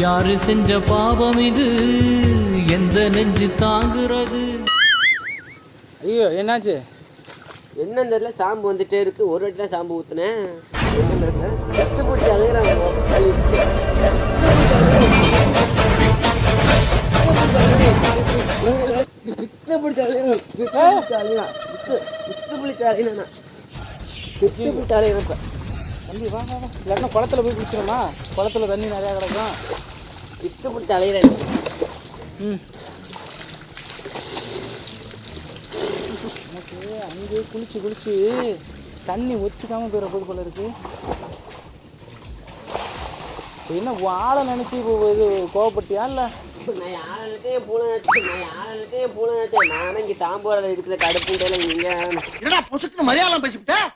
யாரு செஞ்ச பாவம் இது, எந்த நெஞ்சு தாங்குறது? ஐயோ என்னாச்சு? என்னன்னு தெரியல, சாம்பு வந்துட்டே இருக்கு. ஒரு வாட்டி தான் சாம்பு ஊத்துனேன். செத்து பிடிச்சி அழுகிறான். பித்த பிடிச்சி அழுகிறான். பித்து பிடிச்சி அழுகிறான். பித்து பிடிச்சி அழுகிறப்ப தம்பி வா வா வா, இல்லாட்டினா குளத்துல போய் குளிச்சிடுமா? குளத்துல தண்ணி நிறையா கிடக்கும். பித்து பிடிச்சி அழுகிறேன். ம் நமக்கு அங்கேயே குளிச்சு குளிச்சு தண்ணி ஒத்துக்காமல் போயிட போது போல இருக்கு. என்ன வாழை நினச்சி இப்போ இது கோவப்பட்டியா இல்லை? நான் யாரையும் பூனை நினச்சேன். நானும் இங்கே தாம்பூரில் இருக்கிற கடுப்புண்டையில இங்கே என்னடா பொசுக்குன்னு மலையாளம் பேசிவிட்டேன்.